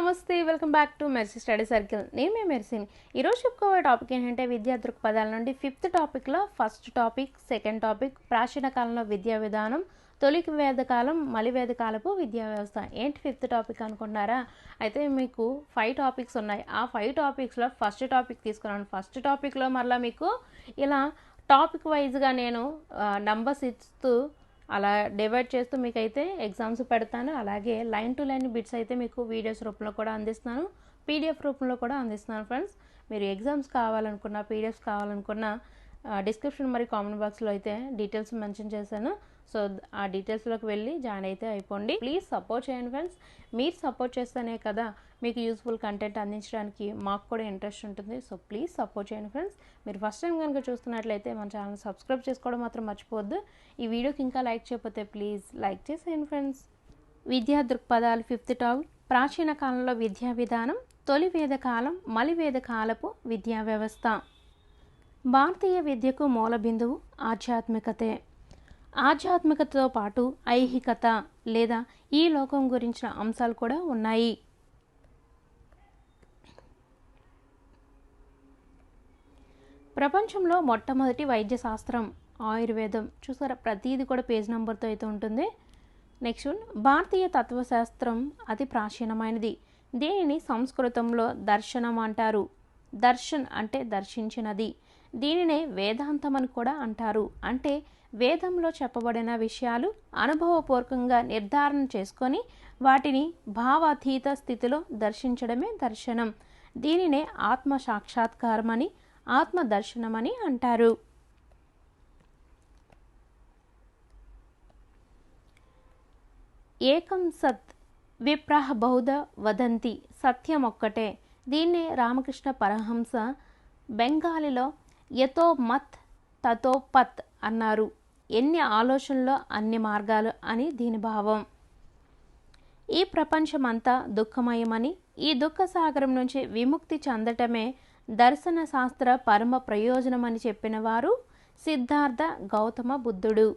నమస్తే welcome back to mercy study circle. నేను మీ మెర్సీని. ఈరోజు చెప్పుకోబోయే టాపిక్ ఏంటంటే విద్యా దృక్పథాల నుండి 5th టాపిక్లో ఫస్ట్ టాపిక్, సెకండ్ టాపిక్ ప్రాచీన కాలంలో విద్యా విధానం, తొలి వేదకాలం, మలి వేదకాలపు విద్యా వ్యవస్థ. ఏంటి 5th టాపిక్ అనుకుంటున్నారా? అయితే మీకు 5 టాపిక్స్ ఉన్నాయి. ఆ 5 టాపిక్స్లో ఫస్ట్ టాపిక్ తీసుకున్నాను. ఫస్ట్ టాపిక్లో మరలా మీకు ఇలా టాపిక్ వైజ్గా నేను నంబర్స్ ఇస్తూ అలా డివైడ్ చేస్తూ మీకైతే ఎగ్జామ్స్ పెడతాను. అలాగే లైన్ టు లైన్ బిట్స్ అయితే మీకు వీడియోస్ రూపంలో కూడా అందిస్తాను, పీడిఎఫ్ రూపంలో కూడా అందిస్తున్నాను ఫ్రెండ్స్. మీరు ఎగ్జామ్స్ కావాలనుకున్న, పీడిఎఫ్స్ కావాలనుకున్న డిస్క్రిప్షన్ మరి కామెంట్ బాక్స్లో అయితే డీటెయిల్స్ మెన్షన్ చేశాను. సో ఆ డీటెయిల్స్లోకి వెళ్ళి జాయిన్ అయితే అయిపోండి. ప్లీజ్ సపోర్ట్ చేయండి ఫ్రెండ్స్. మీరు సపోర్ట్ చేస్తేనే కదా మీకు యూస్ఫుల్ కంటెంట్ అందించడానికి మాకు కూడా ఇంట్రెస్ట్ ఉంటుంది. సో ప్లీజ్ సపోర్ట్ చేయండి ఫ్రెండ్స్. మీరు ఫస్ట్ టైం కనుక చూస్తున్నట్లయితే మన ఛానల్ సబ్స్క్రైబ్ చేసుకోవడం మాత్రం మర్చిపోవద్దు. ఈ వీడియోకి ఇంకా లైక్ చేయకపోతే ప్లీజ్ లైక్ చేసేయండి ఫ్రెండ్స్. విద్యా దృక్పథాలు 5th టాపిక్ ప్రాచీన కాలంలో విద్యా విధానం, తొలి వేదకాలం, మలి వేదకాలపు విద్యా వ్యవస్థ. భారతీయ విద్యకు మూల బిందువు ఆధ్యాత్మికతే. ఆధ్యాత్మికతతో పాటు ఐహికత లేదా ఈ లోకం గురించిన అంశాలు కూడా ఉన్నాయి. ప్రపంచంలో మొట్టమొదటి వైద్య శాస్త్రం ఆయుర్వేదం. చూసారా, ప్రతిదీ కూడా పేజ్ నెంబర్తో అయితే ఉంటుంది. నెక్స్ట్ భారతీయ తత్వశాస్త్రం అతి ప్రాచీనమైనది. దీనిని సంస్కృతంలో దర్శనం అంటారు. దర్శన్ అంటే దర్శించినది. దీనినే వేదాంతం అని కూడా అంటారు. అంటే వేదంలో చెప్పబడిన విషయాలు అనుభవపూర్వకంగా నిర్ధారణ చేసుకొని వాటిని భావాతీత స్థితిలో దర్శించడమే దర్శనం. దీనినే ఆత్మ సాక్షాత్కారమని, ఆత్మ దర్శనమని అంటారు. ఏకం సత్ విప్రహ బౌద్ధ వదంతి. సత్యం ఒక్కటే. దీన్నే రామకృష్ణ పరమహంస బెంగాలీలో యతో మత్ తతో పత్ అన్నారు. ఎన్ని ఆలోచనలో అన్ని మార్గాలు అని దీని భావం. ఈ ప్రపంచమంతా దుఃఖమయమని, ఈ దుఃఖ సాగరం నుంచి విముక్తి చెందటమే దర్శన శాస్త్ర పరమ ప్రయోజనమని చెప్పిన వారు సిద్ధార్థ గౌతమ బుద్ధుడు.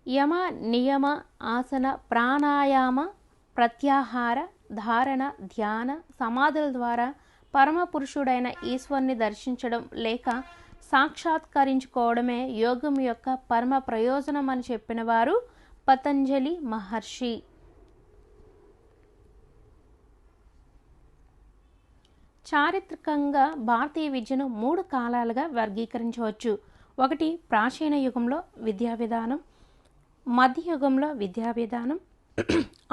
యమ, నియమ, ఆసన, ప్రాణాయామ, ప్రత్యాహార, ధారణ, ధ్యాన, సమాధుల ద్వారా పరమ పురుషుడైన ఈశ్వరుని దర్శించడం లేక సాక్షాత్కరించుకోవడమే యోగం యొక్క పరమ ప్రయోజనం అని చెప్పిన వారు పతంజలి మహర్షి. చారిత్రకంగా భారతీయ విద్యను 3 కాలాలుగా వర్గీకరించవచ్చు. 1 ప్రాచీన యుగంలో విద్యా విధానం, మధ్యయుగంలో విద్యా విధానం,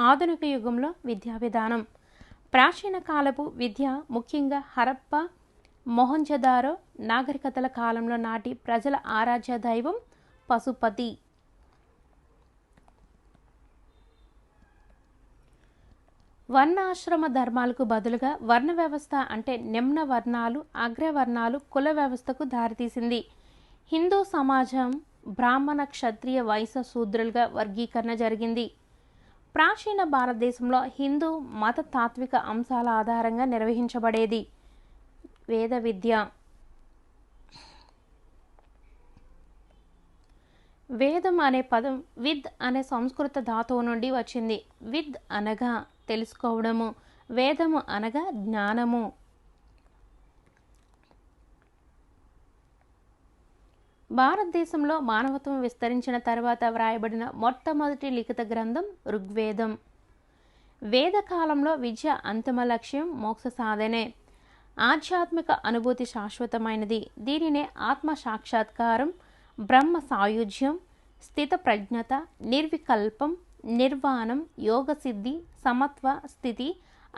ఆధునిక యుగంలో విద్యా విధానం. ప్రాచీన కాలపు విద్య ముఖ్యంగా హరప్ప, మొహంజదారో నాగరికతల కాలంలో నాటి ప్రజల ఆరాధ్య దైవం పశుపతి. వర్ణాశ్రమ ధర్మాలకు బదులుగా వర్ణ వ్యవస్థ అంటే నిమ్న వర్ణాలు, అగ్రవర్ణాలు కుల వ్యవస్థకు దారితీసింది. హిందూ సమాజం బ్రాహ్మణ, క్షత్రియ, వైశ్య, శూద్రులుగా వర్గీకరణ జరిగింది. ప్రాచీన భారతదేశంలో హిందూ మత తాత్విక అంశాల ఆధారంగా నిర్వహించబడేది వేద విద్య. వేదం అనే పదం విద్ అనే సంస్కృత ధాతువు నుండి వచ్చింది. విద్ అనగా తెలుసుకోవడము, వేదము అనగా జ్ఞానము. భారతదేశంలో మానవత్వం విస్తరించిన తర్వాత వ్రాయబడిన మొట్టమొదటి లిఖిత గ్రంథం ఋగ్వేదం. వేదకాలంలో విద్య అంతిమ లక్ష్యం మోక్ష సాధనే. ఆధ్యాత్మిక అనుభూతి శాశ్వతమైనది. దీనినే ఆత్మ సాక్షాత్కారం, బ్రహ్మ సాయుధ్యం, స్థిత ప్రజ్ఞత, నిర్వికల్పం, నిర్వాణం, యోగసిద్ధి, సమత్వ స్థితి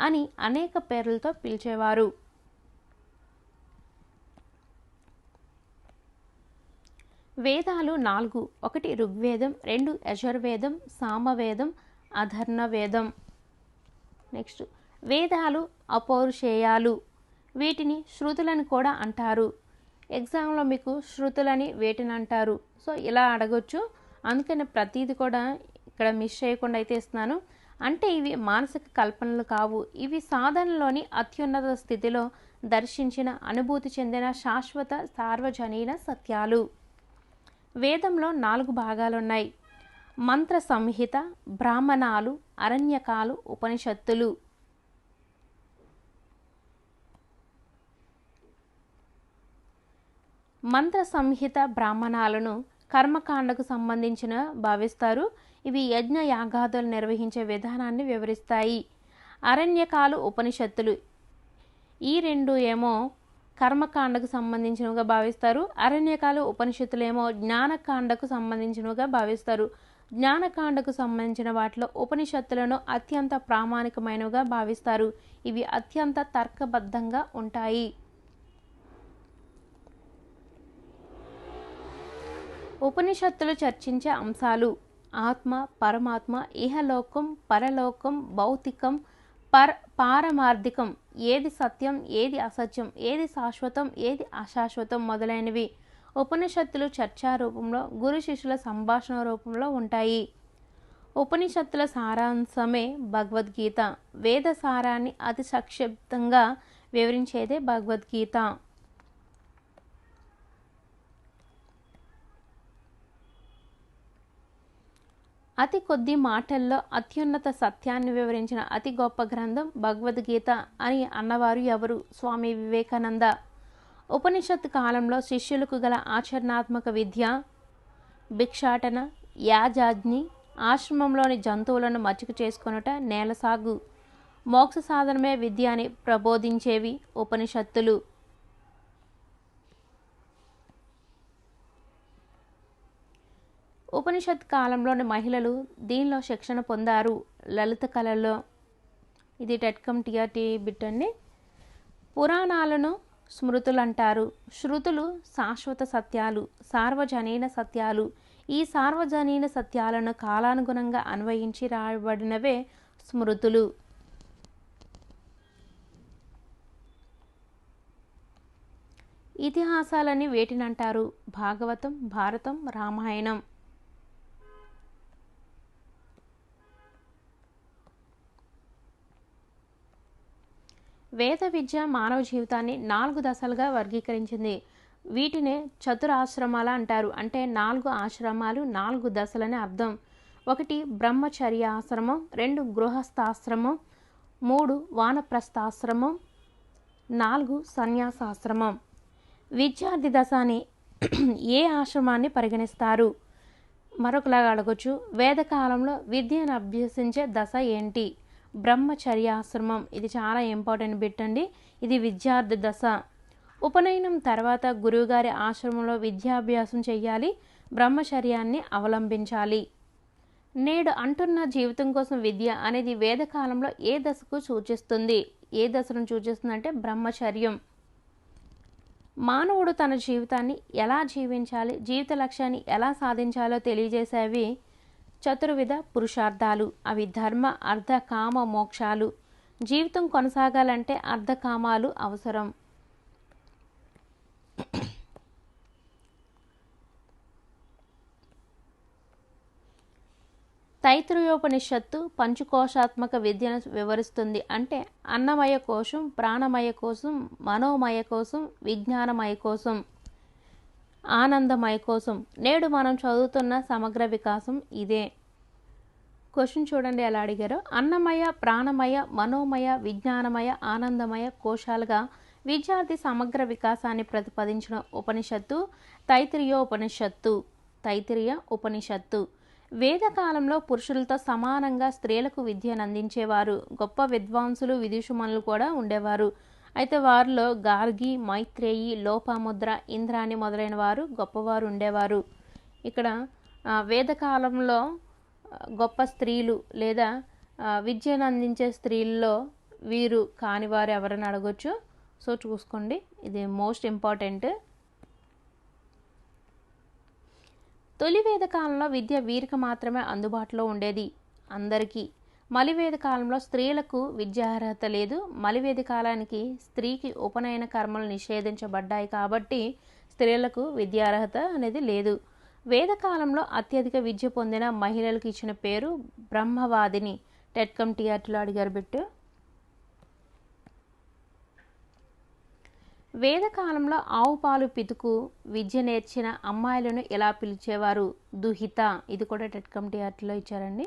అని అనేక పేర్లతో పిలిచేవారు. వేదాలు 4. 1 ఋగ్వేదం, 2 యజుర్వేదం, సామవేదం, అధర్ణ వేదం. నెక్స్ట్ వేదాలు అపౌరుషేయాలు. వీటిని శృతులని కూడా అంటారు. ఎగ్జామ్లో మీకు శృతులని వేటిని అంటారు, సో ఇలా అడగొచ్చు. అందుకని ప్రతిదీ కూడా ఇక్కడ మిస్ చేయకుండా అయితే ఇస్తున్నాను. అంటే ఇవి మానసిక కల్పనలు కావు. ఇవి సాధనలోని అత్యున్నత స్థితిలో దర్శించిన, అనుభూతి చెందిన శాశ్వత సార్వజనీన సత్యాలు. వేదంలో 4 భాగాలున్నాయి. మంత్ర సంహిత, బ్రాహ్మణాలు, అరణ్యకాలు, ఉపనిషత్తులు. మంత్ర సంహిత బ్రాహ్మణాలను కర్మకాండకు సంబంధించిన భావిస్తారు. ఇవి యజ్ఞ యాగాదులు నిర్వహించే విధానాన్ని వివరిస్తాయి. అరణ్యకాలు, ఉపనిషత్తులు ఈ రెండు ఏమో కర్మకాండకు సంబంధించినవిగా భావిస్తారు. అరణ్యకాలు, ఉపనిషత్తులు ఏమో జ్ఞానకాండకు సంబంధించినవిగా భావిస్తారు. జ్ఞానకాండకు సంబంధించిన వాటిలో ఉపనిషత్తులను అత్యంత ప్రామాణికమైనవిగా భావిస్తారు. ఇవి అత్యంత తర్కబద్ధంగా ఉంటాయి. ఉపనిషత్తులు చర్చించే అంశాలు: ఆత్మ, పరమాత్మ, ఇహలోకం, పరలోకం, భౌతికం, పారమార్థికం, ఏది సత్యం, ఏది అసత్యం, ఏది శాశ్వతం, ఏది అశాశ్వతం మొదలైనవి. ఉపనిషత్తులు చర్చా రూపంలో, గురు శిష్యుల సంభాషణ రూపంలో ఉంటాయి. ఉపనిషత్తుల సారాంశమే భగవద్గీత. వేద సారాన్ని అతి సంక్షిప్తంగా వివరించేదే భగవద్గీత. అతి కొద్ది మాటల్లో అత్యున్నత సత్యాన్ని వివరించిన అతి గొప్ప గ్రంథం భగవద్గీత అని అన్నవారు ఎవరు? స్వామి వివేకానంద. ఉపనిషత్ కాలంలో శిష్యులకు గల ఆచరణాత్మక విద్య భిక్షాటన, యాజాజ్ఞి, ఆశ్రమంలోని జంతువులను మచ్చిక చేసుకొనుట, నేలసాగు, మోక్ష సాధనమే విద్య అని ప్రబోధించేవి ఉపనిషత్తులు. ఉపనిషత్ కాలంలోని మహిళలు దీనిలో శిక్షణ పొందారు. లలిత కళల్లో ఇది టెట్కమ్ టీఆర్టీ బిట్ అండి. పురాణాలను స్మృతులు అంటారు. శృతులు శాశ్వత సత్యాలు, సార్వజనీన సత్యాలు. ఈ సార్వజనీన సత్యాలను కాలానుగుణంగా అన్వయించి రాయబడినవే స్మృతులు. ఇతిహాసాలని వేటినంటారు? భాగవతం, భారతం, రామాయణం. వేద విద్య మానవ జీవితాన్ని 4 దశలుగా వర్గీకరించింది. వీటినే చతురాశ్రమాలు అంటారు. అంటే 4 ఆశ్రమాలు, 4 దశలని అర్థం. 1 బ్రహ్మచర్యాశ్రమం, 2 గృహస్థాశ్రమం, 3 వానప్రస్థాశ్రమం, 4 సన్యాసాశ్రమం. విద్యార్థి దశ అని ఏ ఆశ్రమాన్ని పరిగణిస్తారు? మరొకలాగా అడగొచ్చు, వేదకాలంలో విద్యను అభ్యసించే దశ ఏంటి? బ్రహ్మచర్యాశ్రమం. ఇది చాలా ఇంపార్టెంట్ బిట్ అండి. ఇది విద్యార్థి దశ. ఉపనయనం తర్వాత గురువుగారి ఆశ్రమంలో విద్యాభ్యాసం చేయాలి. బ్రహ్మచర్యాన్ని అవలంబించాలి. నేడు అంటున్న జీవితం కోసం విద్య అనేది వేదకాలంలో ఏ దశకు సూచిస్తుంది? ఏ దశను సూచిస్తుంది అంటే బ్రహ్మచర్యం. మానవుడు తన జీవితాన్ని ఎలా జీవించాలి, జీవిత లక్ష్యాన్ని ఎలా సాధించాలో తెలియజేసేవి చతుర్విధ పురుషార్థాలు. అవి ధర్మ, అర్థ, కామ, మోక్షాలు. జీవితం కొనసాగాలంటే అర్ధకామాలు అవసరం. తైత్రయోపనిషత్తు పంచకోశాత్మక విద్యను వివరిస్తుంది. అంటే అన్నమయ కోశం, ప్రాణమయ కోశం, మనోమయ కోశం, విజ్ఞానమయ కోశం, ఆనందమయ కోసం. నేడు మనం చదువుతున్న సమగ్ర వికాసం ఇదే. క్వశ్చన్ చూడండి ఎలా అడిగారో. అన్నమయ, ప్రాణమయ, మనోమయ, విజ్ఞానమయ, ఆనందమయ కోశాలుగా విద్యార్థి సమగ్ర వికాసాన్ని ప్రతిపాదించిన ఉపనిషత్తు తైత్తిరీయోపనిషత్తు. తైత్తిరీయ ఉపనిషత్తు. వేదకాలంలో పురుషులతో సమానంగా స్త్రీలకు విద్యను అందించేవారు. గొప్ప విద్వాంసులు, విదుషుమనులు కూడా ఉండేవారు. అయితే వారిలో గార్గి, మైత్రేయి, లోపాముద్ర, ఇంద్రాణి మొదలైన వారు గొప్పవారు ఉండేవారు. ఇక్కడ వేదకాలంలో గొప్ప స్త్రీలు లేదా విద్యను అందించే స్త్రీల్లో వీరు కానివారు ఎవరని అడగొచ్చు. సో చూసుకోండి, ఇది మోస్ట్ ఇంపార్టెంట్. తొలి వేద కాలంలో విద్య వీరికి మాత్రమే అందుబాటులో ఉండేది, అందరికీ. మలివేద కాలంలో స్త్రీలకు విద్యార్హత లేదు. మలివేద కాలానికి స్త్రీకి ఉపనయన కర్మలు నిషేధించబడ్డాయి కాబట్టి స్త్రీలకు విద్యార్హత అనేది లేదు. వేదకాలంలో అత్యధిక విద్య పొందిన మహిళలకు ఇచ్చిన పేరు బ్రహ్మవాదిని. టెట్కమ్ టీఆర్టీలో అడిగారు బిట్టు. వేదకాలంలో ఆవు పాలు పితుకు విద్య నేర్చిన అమ్మాయిలను ఎలా పిలిచేవారు? దుహిత. ఇది కూడా టెట్ కమిటీలో ఇచ్చారండి.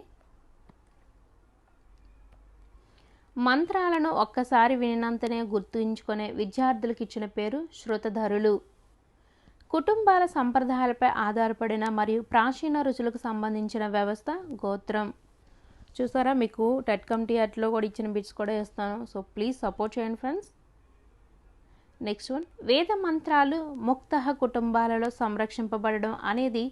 మంత్రాలను ఒక్కసారి వినినంతనే గుర్తుంచుకునే విద్యార్థులకు ఇచ్చిన పేరు శృతధరులు. కుటుంబాల సంప్రదాయాలపై ఆధారపడిన మరియు ప్రాచీన రుచులకు సంబంధించిన వ్యవస్థ గోత్రం. చూసారా, మీకు టెట్ కమిటీలో కూడా ఇచ్చిన బిట్స్ కూడా ఇస్తాను. సో ప్లీజ్ సపోర్ట్ చేయండి ఫ్రెండ్స్. నెక్స్ట్ వన్, వేద మంత్రాలు ముక్త కుటుంబాలలో సంరక్షింపబడడం అనేది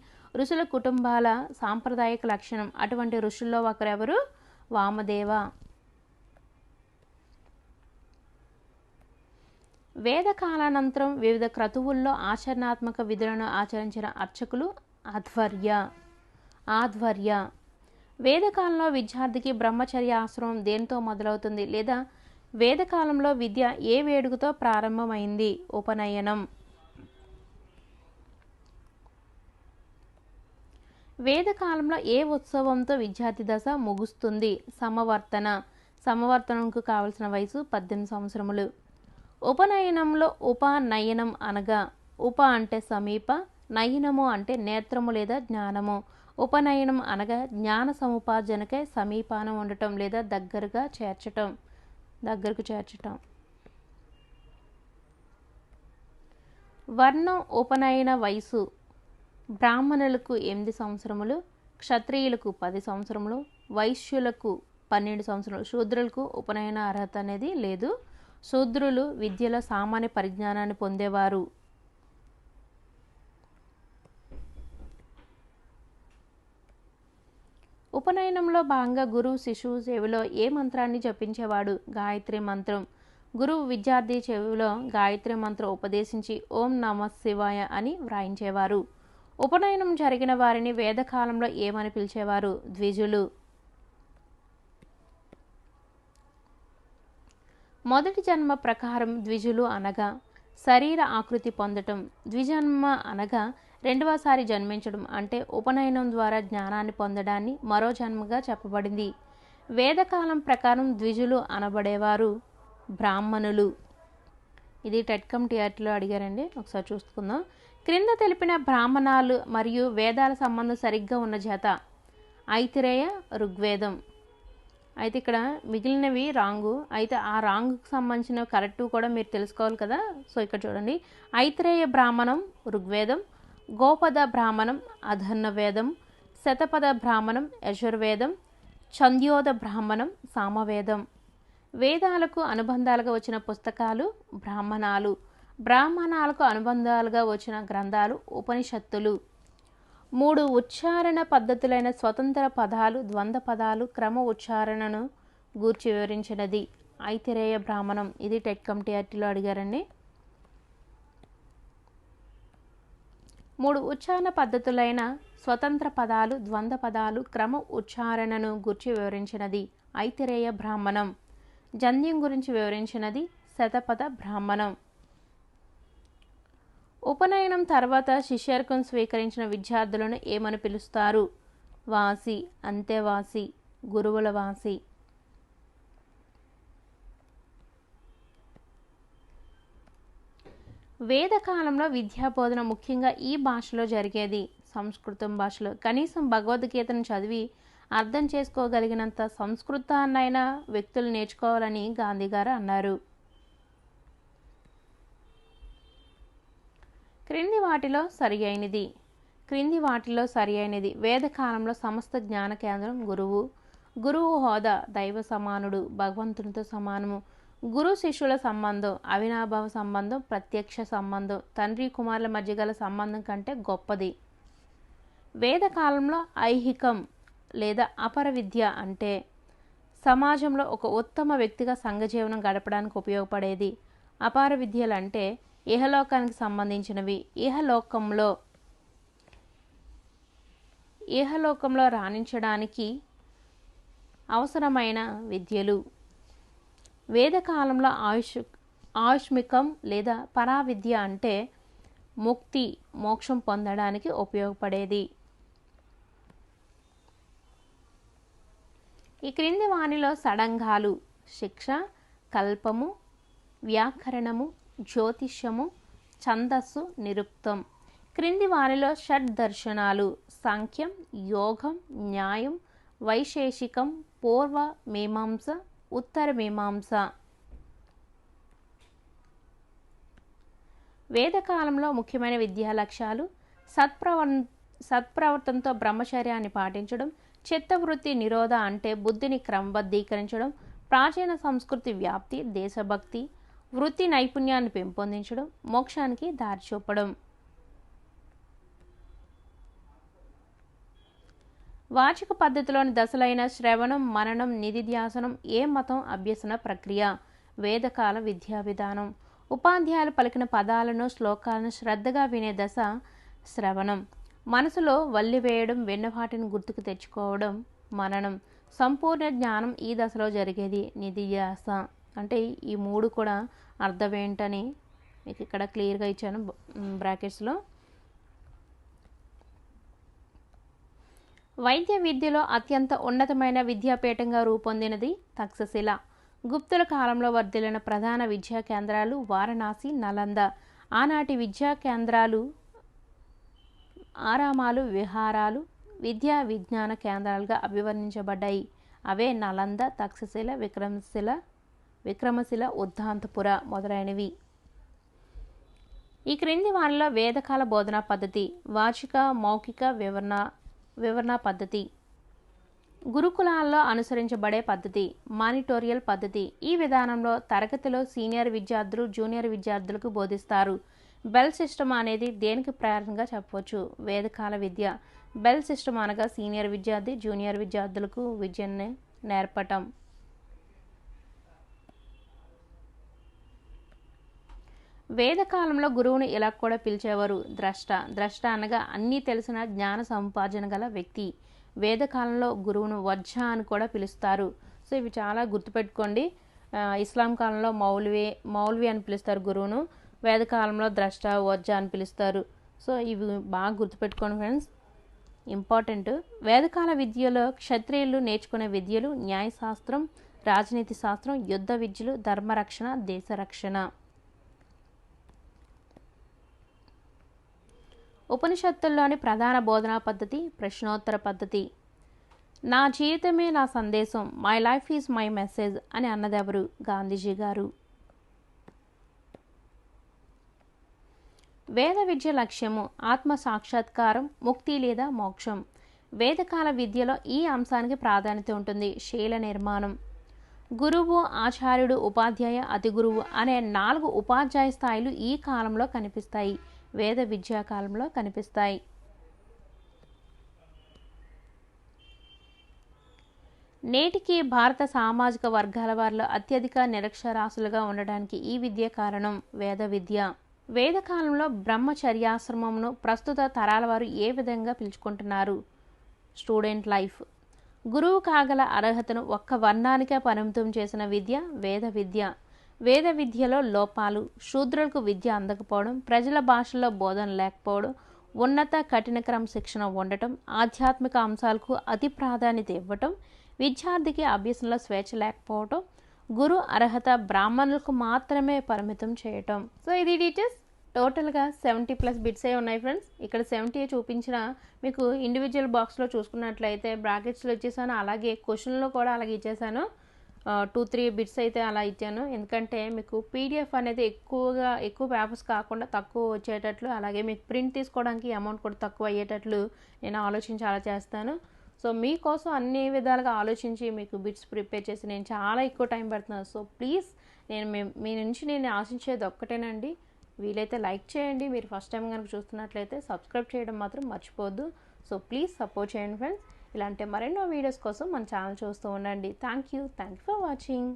ఋషుల కుటుంబాల సాంప్రదాయక లక్షణం. అటువంటి ఋషుల్లో ఒకరెవరు? వామదేవ. వేద కాలానంతరం వివిధ క్రతువుల్లో ఆచరణాత్మక విధులను ఆచరించిన అర్చకులు ఆధ్వర్య. వేదకాలంలో విద్యార్థికి బ్రహ్మచర్య ఆశ్రమం దేనితో మొదలవుతుంది? లేదా వేదకాలంలో విద్య ఏ వేడుకతో ప్రారంభమైంది? ఉపనయనం. వేదకాలంలో ఏ ఉత్సవంతో విద్యార్థి దశ ముగుస్తుంది? సమవర్తనంకు కావలసిన వయసు 18 సంవత్సరములు. ఉపనయనంలో ఉపనయనం అనగా ఉప అంటే సమీప, నయనము అంటే నేత్రము లేదా జ్ఞానము. ఉపనయనం అనగా జ్ఞాన సముపార్జనకై సమీపానం ఉండటం లేదా దగ్గరకు చేర్చటం. వర్ణం ఉపనయన వయసు బ్రాహ్మణులకు 8 సంవత్సరములు, క్షత్రియులకు 10 సంవత్సరములు, వైశ్యులకు 12 సంవత్సరాలు. శూద్రులకు ఉపనయన అర్హత అనేది లేదు. శూద్రులు విద్యలో సామాన్య పరిజ్ఞానాన్ని పొందేవారు. ఉపనయనంలో భాగంగా గురువు శిశువు చెవిలో ఏ మంత్రాన్ని జపించేవాడు? గాయత్రి మంత్రం. గురువు విద్యార్థి చెవిలో గాయత్రి మంత్రం ఉపదేశించి ఓం నమః శివాయ అని వ్రాయించేవారు. ఉపనయనం జరిగిన వారిని వేదకాలంలో ఏమని పిలిచేవారు? ద్విజులు. మొదటి జన్మ ప్రకారం ద్విజులు అనగా శరీర ఆకృతి పొందటం. ద్విజన్మ అనగా రెండవసారి జన్మించడం, అంటే ఉపనయనం ద్వారా జ్ఞానాన్ని పొందడాన్ని మరో జన్మగా చెప్పబడింది. వేదకాలం ప్రకారం ద్విజులు అనబడేవారు బ్రాహ్మణులు. ఇది టెట్ కమిటీలో అడిగారండి, ఒకసారి చూసుకుందాం. క్రింద తెలిపిన బ్రాహ్మణాలు మరియు వేదాల సంబంధం సరిగ్గా ఉన్న జత. ఐతిరేయ, ఋగ్వేదం. అయితే ఇక్కడ మిగిలినవి రాంగు. అయితే ఆ రాంగుకు సంబంధించిన కరెక్ట్ కూడా మీరు తెలుసుకోవాలి కదా. సో ఇక్కడ చూడండి, ఐతిరేయ బ్రాహ్మణం ఋగ్వేదం, గోపద బ్రాహ్మణం అధర్వవేదం, శతపథ బ్రాహ్మణం యజుర్వేదం, ఛంద్యోద బ్రాహ్మణం సామవేదం. వేదాలకు అనుబంధాలుగా వచ్చిన పుస్తకాలు బ్రాహ్మణాలు. బ్రాహ్మణాలకు అనుబంధాలుగా వచ్చిన గ్రంథాలు ఉపనిషత్తులు. 3 ఉచ్చారణ పద్ధతులైన స్వతంత్ర పదాలు, ద్వంద్వ పదాలు, క్రమ ఉచ్చారణను గూర్చి వివరించినది ఐతిరేయ బ్రాహ్మణం. ఇది టెట్ కమిటీలో అడిగారండి. 3 ఉచ్చారణ పద్ధతులైన స్వతంత్ర పదాలు, ద్వంద్వ పదాలు, క్రమ ఉచ్చారణను గూర్చి వివరించినది ఐతిరేయ బ్రాహ్మణం. జంధ్యం గురించి వివరించినది శతపథ బ్రాహ్మణం. ఉపనయనం తర్వాత శిష్యర్కం స్వీకరించిన విద్యార్థులను ఏమని పిలుస్తారు? వాసి, అంతేవాసి, గురువుల వాసి. వేదకాలంలో విద్యాబోధన ముఖ్యంగా ఈ భాషలో జరిగేది, సంస్కృతం భాషలో. కనీసం భగవద్గీతను చదివి అర్థం చేసుకోగలిగినంత సంస్కృతాన్నైనా వ్యక్తులు నేర్చుకోవాలని గాంధీ గారు అన్నారు. క్రింది వాటిలో సరి అయినది. వేదకాలంలో సమస్త జ్ఞాన కేంద్రం గురువు. గురువు హోదా దైవ సమానుడు, భగవంతునితో సమానము. గురు శిష్యుల సంబంధం అవినాభావ సంబంధం, ప్రత్యక్ష సంబంధం, తండ్రి కుమారుల మధ్య గల సంబంధం కంటే గొప్పది. వేదకాలంలో ఐహికం లేదా అపర విద్య అంటే సమాజంలో ఒక ఉత్తమ వ్యక్తిగా సంఘజీవనం గడపడానికి ఉపయోగపడేది. అపార విద్యలు అంటే ఇహలోకానికి సంబంధించినవి. ఇహలోకంలో రాణించడానికి అవసరమైన విద్యలు. వేదకాలంలో ఆయుష్మికం లేదా పరావిద్య అంటే ముక్తి, మోక్షం పొందడానికి ఉపయోగపడేది. ఈ క్రింది వానిలో సడంగాలు శిక్ష, కల్పము, వ్యాకరణము, జ్యోతిష్యము, ఛందస్సు, నిరుక్తం. క్రింది వారిలో షడ్ దర్శనాలు సాంఖ్యం, యోగం, న్యాయం, వైశేషికం, పూర్వ మీమాంస, ఉత్తర మీమాంస. వేదకాలంలో ముఖ్యమైన విద్యా లక్ష్యాలు సత్ప్రవర్తనతో బ్రహ్మచర్యాన్ని పాటించడం, చిత్తవృత్తి నిరోధ అంటే బుద్ధిని క్రమబద్ధీకరించడం, ప్రాచీన సంస్కృతి వ్యాప్తి, దేశభక్తి, వృత్తి నైపుణ్యాన్ని పెంపొందించడం, మోక్షానికి దారి చూపడం. వాచిక పద్ధతిలోని దశలైన శ్రవణం, మననం, నిధిధ్యాసనం ఏ మతం అభ్యసన ప్రక్రియ. వేదకాల విద్యా విధానం. ఉపాధ్యాయులు పలికిన పదాలను, శ్లోకాలను శ్రద్ధగా వినే దశ శ్రవణం. మనసులో వల్లి వేయడం, విన్నవాటిని గుర్తుకు తెచ్చుకోవడం మననం. సంపూర్ణ జ్ఞానం ఈ దశలో జరిగేది నిధిధ్యాస. అంటే ఈ మూడు కూడా అర్థం ఏంటని మీకు ఇక్కడ క్లియర్గా ఇచ్చాను బ్రాకెట్స్లో. వైద్య విద్యలో అత్యంత ఉన్నతమైన విద్యాపీఠంగా రూపొందినది తక్షశిల. గుప్తుల కాలంలో వర్ధిల్లిన ప్రధాన విద్యా కేంద్రాలు వారణాసి, నలంద. ఆనాటి విద్యా కేంద్రాలు ఆరామాలు, విహారాలు, విద్యా విజ్ఞాన కేంద్రాలుగా అభివర్ణించబడ్డాయి. అవే నలంద, తక్షశిల, విక్రమశిల, ఉద్దాంతపుర మొదలైనవి. ఈ క్రింది వారిలో వేదకాల బోధనా పద్ధతి వాచిక, మౌఖిక, వివరణ పద్ధతి. గురుకులాల్లో అనుసరించబడే పద్ధతి మానిటోరియల్ పద్ధతి. ఈ విధానంలో తరగతిలో సీనియర్ విద్యార్థులు జూనియర్ విద్యార్థులకు బోధిస్తారు. బెల్ సిస్టమ్ అనేది దేనికి ప్రేరణగా చెప్పవచ్చు. వేదకాల విద్య. బెల్ సిస్టమ్ అనగా సీనియర్ విద్యార్థి జూనియర్ విద్యార్థులకు విద్యను నేర్పటం. వేదకాలంలో గురువును ఇలా కూడా పిలిచేవారు ద్రష్ట. ద్రష్ట అనగా అన్నీ తెలిసిన జ్ఞాన సముపార్జన గల వ్యక్తి. వేదకాలంలో గురువును వజ్జ అని కూడా పిలుస్తారు. సో ఇవి చాలా గుర్తుపెట్టుకోండి. ఇస్లాం కాలంలో మౌల్వి అని పిలుస్తారు గురువును. వేదకాలంలో ద్రష్ట, వజ్జ అని పిలుస్తారు. సో ఇవి బాగా గుర్తుపెట్టుకోండి ఫ్రెండ్స్, ఇంపార్టెంట్. వేదకాల విద్యలో క్షత్రియులు నేర్చుకునే విద్యలు న్యాయశాస్త్రం, రాజనీతి శాస్త్రం, యుద్ధ విద్యలు, ధర్మరక్షణ, దేశరక్షణ. ఉపనిషత్తుల్లోని ప్రధాన బోధనా పద్ధతి ప్రశ్నోత్తర పద్ధతి. నా జీవితమే నా సందేశం, my life is my message అని అన్నదెవరు? గాంధీజీ గారు. వేద విద్య లక్ష్యము ఆత్మ సాక్షాత్కారం, ముక్తి లేదా మోక్షం. వేదకాల విద్యలో ఈ అంశానికి ప్రాధాన్యత ఉంటుంది. శీల నిర్మాణం. గురువు, ఆచార్యుడు, ఉపాధ్యాయ, అతి గురువు అనే 4 ఉపాధ్యాయ స్థాయిలు ఈ కాలంలో కనిపిస్తాయి. వేద విద్యా కాలంలో కనిపిస్తాయి. నేటికి భారత సామాజిక వర్గాల వారిలో అత్యధిక నిరక్షరాస్యులుగా ఉండడానికి ఈ విద్య కారణం. వేద విద్య. వేదకాలంలో బ్రహ్మచర్యాశ్రమమును ప్రస్తుత తరాల వారు ఏ విధంగా పిలుచుకుంటున్నారు? Student life. గురువు కాగల అర్హతను ఒక్క వర్ణానికే పరిమితం చేసిన విద్య వేద విద్య. వేద విద్యలో లోపాలు: శూద్రులకు విద్య అందకపోవడం, ప్రజల భాషల్లో బోధన లేకపోవడం, ఉన్నత కఠిన క్రమశిక్షణ ఉండటం, ఆధ్యాత్మిక అంశాలకు అతి ప్రాధాన్యత ఇవ్వటం, విద్యార్థికి అభ్యసనలో స్వేచ్ఛ లేకపోవటం, గురు అర్హత బ్రాహ్మణులకు మాత్రమే పరిమితం చేయటం. సో ఇది డీటెయిల్స్. టోటల్గా 70+ బిట్స్ ఏ ఉన్నాయి ఫ్రెండ్స్. ఇక్కడ 70 చూపించిన మీకు ఇండివిజువల్ బాక్స్లో చూసుకున్నట్లయితే బ్రాకెట్స్లో ఇచ్చేసాను, అలాగే క్వశ్చన్లో కూడా అలాగే ఇచ్చేసాను. 2-3 బిట్స్ అయితే అలా ఇచ్చాను. ఎందుకంటే మీకు పీడిఎఫ్ అనేది ఎక్కువ పేపర్స్ కాకుండా తక్కువ వచ్చేటట్లు, అలాగే మీకు ప్రింట్ తీసుకోవడానికి అమౌంట్ కూడా తక్కువ అయ్యేటట్లు నేను ఆలోచించి అలా చేస్తాను. సో మీకోసం అన్ని విధాలుగా ఆలోచించి మీకు బిట్స్ ప్రిపేర్ చేసి నేను చాలా ఎక్కువ టైం పెడుతున్నాను. సో ప్లీజ్ మీ నుంచి నేను ఆశించేది ఒక్కటేనండి, వీలైతే లైక్ చేయండి. మీరు ఫస్ట్ టైం కనుక చూస్తున్నట్లయితే సబ్స్క్రైబ్ చేయడం మాత్రం మర్చిపోవద్దు. సో ప్లీజ్ సపోర్ట్ చేయండి ఫ్రెండ్స్. ఇలాంటి మరెన్నో వీడియోస్ కోసం మన ఛానల్ చూస్తూ ఉండండి. Thank you for watching.